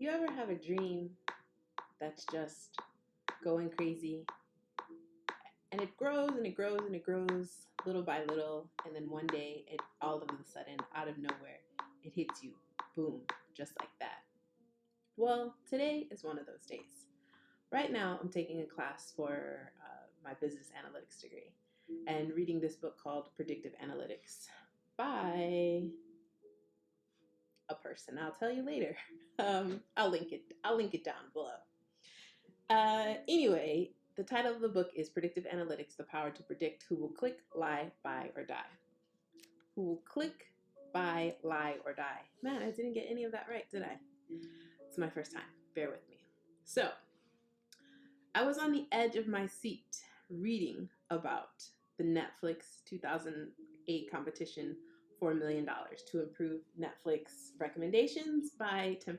You ever have a dream that's just going crazy and it grows and it grows and it grows little by little, and then one day it all of a sudden out of nowhere it hits you, boom, just like that? Well, today is one of those days. Right now I'm taking a class for my business analytics degree and reading this book called Predictive Analytics by a person. I'll tell you later. I'll link it. I'll link it down below. Anyway, the title of the book is Predictive Analytics: The Power to Predict Who Will Click, Lie, Buy, or Die. Who will click, buy, lie, or die? Man, I didn't get any of that right, did I? It's my first time. Bear with me. So, I was on the edge of my seat reading about the Netflix 2008 competition for $1 million to improve Netflix recommendations by 10%.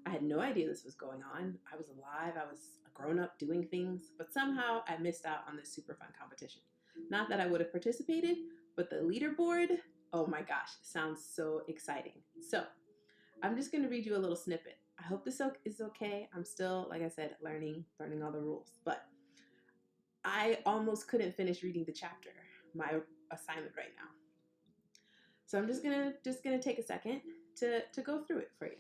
I had no idea this was going on. I was alive. I was a grown up doing things, but somehow I missed out on this super fun competition. Not that I would have participated, but the leaderboard, oh my gosh, sounds so exciting. So I'm just going to read you a little snippet. I hope this is okay. I'm still, like I said, learning all the rules, but I almost couldn't finish reading the chapter, my assignment right now. So I'm just gonna take a second to go through it for you.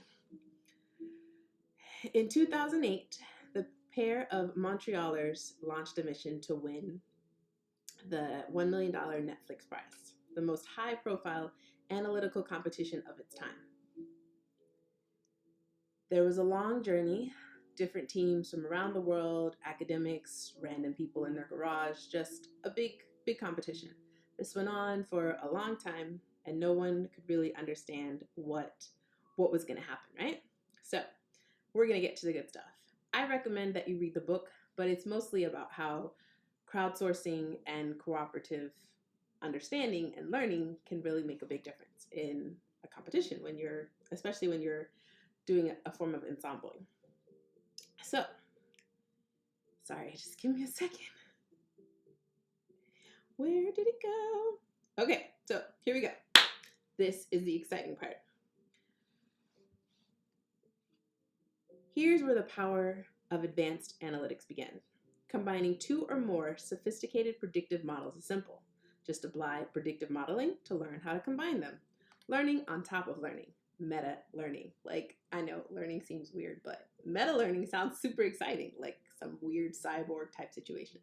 In 2008, the pair of Montrealers launched a mission to win the $1 million Netflix prize, the most high-profile analytical competition of its time. There was a long journey, different teams from around the world, academics, random people in their garage, just a big competition. This went on for a long time, and no one could really understand what was going to happen, right? So we're going to get to the good stuff. I recommend that you read the book, but it's mostly about how crowdsourcing and cooperative understanding and learning can really make a big difference in a competition especially when you're doing a form of ensembling. So, sorry, just give me a second. Where did it go? Okay, so here we go. This is the exciting part. Here's where the power of advanced analytics began. Combining two or more sophisticated predictive models is simple. Just apply predictive modeling to learn how to combine them. Learning on top of learning. Meta-learning. Like, I know learning seems weird, but meta-learning sounds super exciting, like some weird cyborg type situation.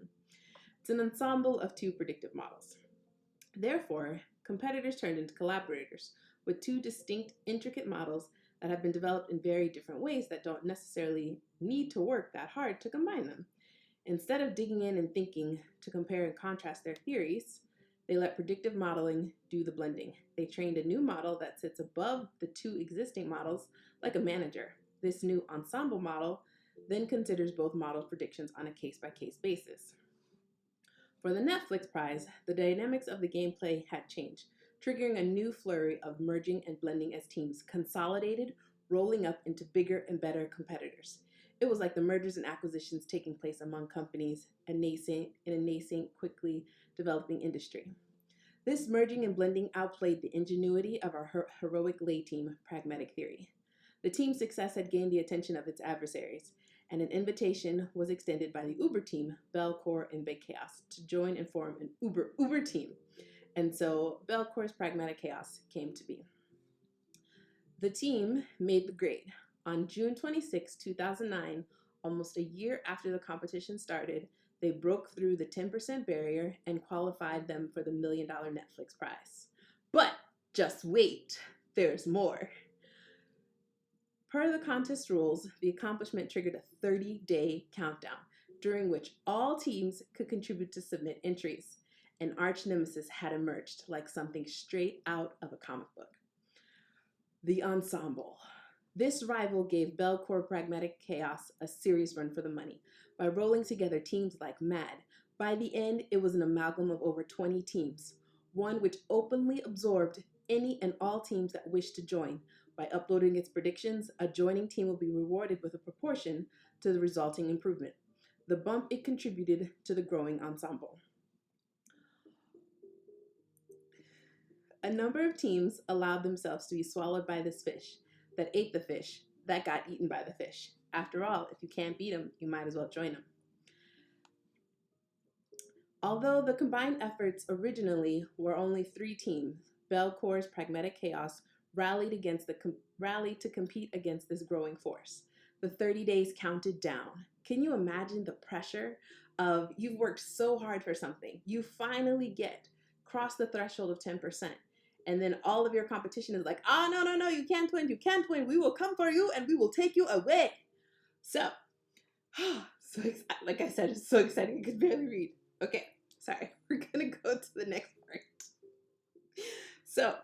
It's an ensemble of two predictive models. Therefore, competitors turned into collaborators with two distinct, intricate models that have been developed in very different ways that don't necessarily need to work that hard to combine them. Instead of digging in and thinking to compare and contrast their theories, they let predictive modeling do the blending. They trained a new model that sits above the two existing models like a manager. This new ensemble model then considers both model predictions on a case-by-case basis. For the Netflix prize, the dynamics of the gameplay had changed, triggering a new flurry of merging and blending as teams consolidated, rolling up into bigger and better competitors. It was like the mergers and acquisitions taking place among companies in a nascent, quickly developing industry. This merging and blending outplayed the ingenuity of our heroic lay team, Pragmatic Theory. The team's success had gained the attention of its adversaries, and an invitation was extended by the Uber team, Belcore and Big Chaos, to join and form an Uber team. And so Belcore's Pragmatic Chaos came to be. The team made the grade. On June 26, 2009, almost a year after the competition started, they broke through the 10% barrier and qualified them for the $1 million Netflix prize. But just wait, there's more. Per the contest rules, the accomplishment triggered a 30-day countdown, during which all teams could contribute to submit entries. An arch nemesis had emerged like something straight out of a comic book. The ensemble. This rival gave Belcore Pragmatic Chaos a serious run for the money by rolling together teams like mad. By the end, it was an amalgam of over 20 teams, one which openly absorbed any and all teams that wished to join. By uploading its predictions, a joining team will be rewarded with a proportion to the resulting improvement, the bump it contributed to the growing ensemble. A number of teams allowed themselves to be swallowed by this fish that ate the fish, that got eaten by the fish. After all, if you can't beat them, you might as well join them. Although the combined efforts originally were only 3 teams, Belcour's Pragmatic Chaos rallied to compete against this growing force. The 30 days counted down. Can you imagine the pressure of you've worked so hard for something, you finally cross the threshold of 10%, and then all of your competition is like, oh, no, you can't win, we will come for you and we will take you away. So, like I said, it's so exciting I could barely read. Okay, sorry, we're gonna go to the next part. So,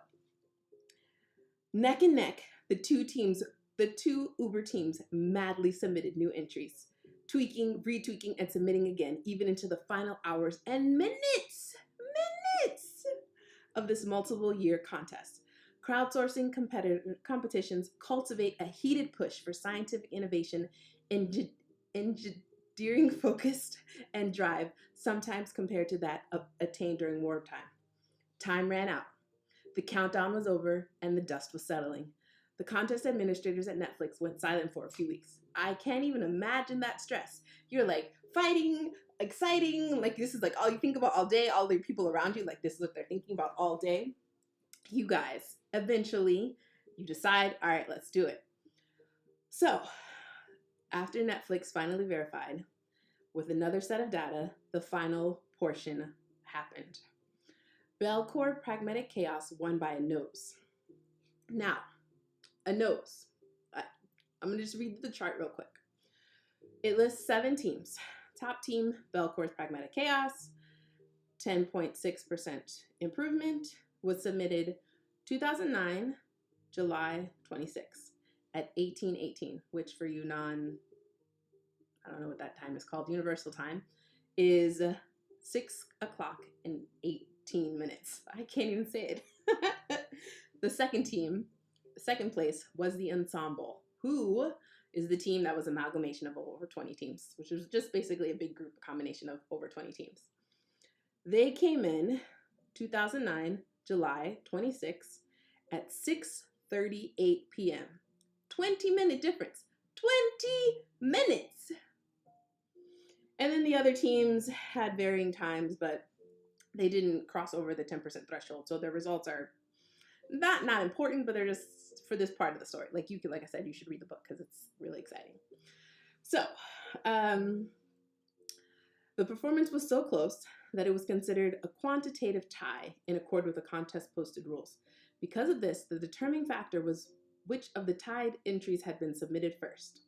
neck and neck, the two Uber teams madly submitted new entries, tweaking, retweaking, and submitting again, even into the final hours and minutes of this multiple year contest. Crowdsourcing competitions cultivate a heated push for scientific innovation, engineering focused, and drive, sometimes compared to that attained during wartime. Time ran out. The countdown was over and the dust was settling. The contest administrators at Netflix went silent for a few weeks. I can't even imagine that stress. You're like fighting, exciting, like this is like all you think about all day, all the people around you, like this is what they're thinking about all day. You guys, eventually, you decide, all right, let's do it. So, after Netflix finally verified, with another set of data, the final portion happened. Belcour Pragmatic Chaos won by a nose. Now, a nose. I'm going to just read the chart real quick. It lists 7 teams. Top team, Belcour's Pragmatic Chaos, 10.6% improvement, was submitted 2009, July 26 at 18:18, which for you I don't know what that time is called, universal time, is 6 o'clock and 18 minutes. I can't even say it. The second place was the Ensemble, who is the team that was an amalgamation of over 20 teams, which was just basically a big group, a combination of over 20 teams. They came in 2009, July 26 at 6:38 p.m. 20-minute difference. 20 minutes! And then the other teams had varying times, but they didn't cross over the 10% threshold. So their results are not important, but they're just for this part of the story. Like I said, you should read the book because it's really exciting. So, the performance was so close that it was considered a quantitative tie in accord with the contest posted rules. Because of this, the determining factor was which of the tied entries had been submitted first.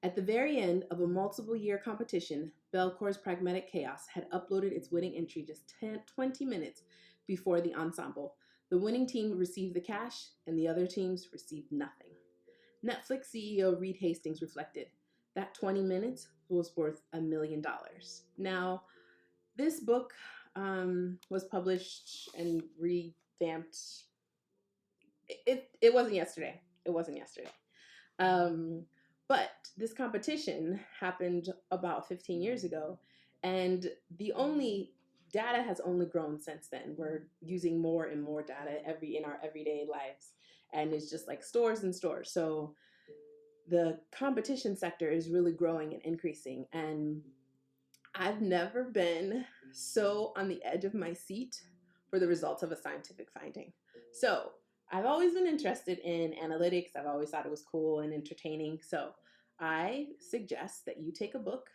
At the very end of a multiple year competition, Belcour's Pragmatic Chaos had uploaded its winning entry just 20 minutes before the Ensemble. The winning team received the cash, and the other teams received nothing. Netflix CEO Reed Hastings reflected that 20 minutes was worth $1 million. Now, this book was published and revamped. It wasn't yesterday. But this competition happened about 15 years ago, and data has only grown since then. We're using more and more data in our everyday lives, and it's just like stores and stores. So the competition sector is really growing and increasing, and I've never been so on the edge of my seat for the results of a scientific finding. So I've always been interested in analytics. I've always thought it was cool and entertaining. So I suggest that you take a look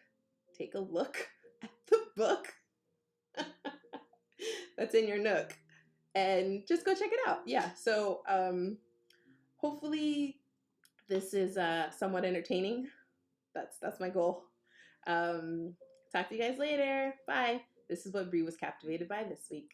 at the book that's in your Nook and just go check it out. Yeah. So hopefully this is somewhat entertaining. That's my goal. Talk to you guys later. Bye. This is what Bree was captivated by this week.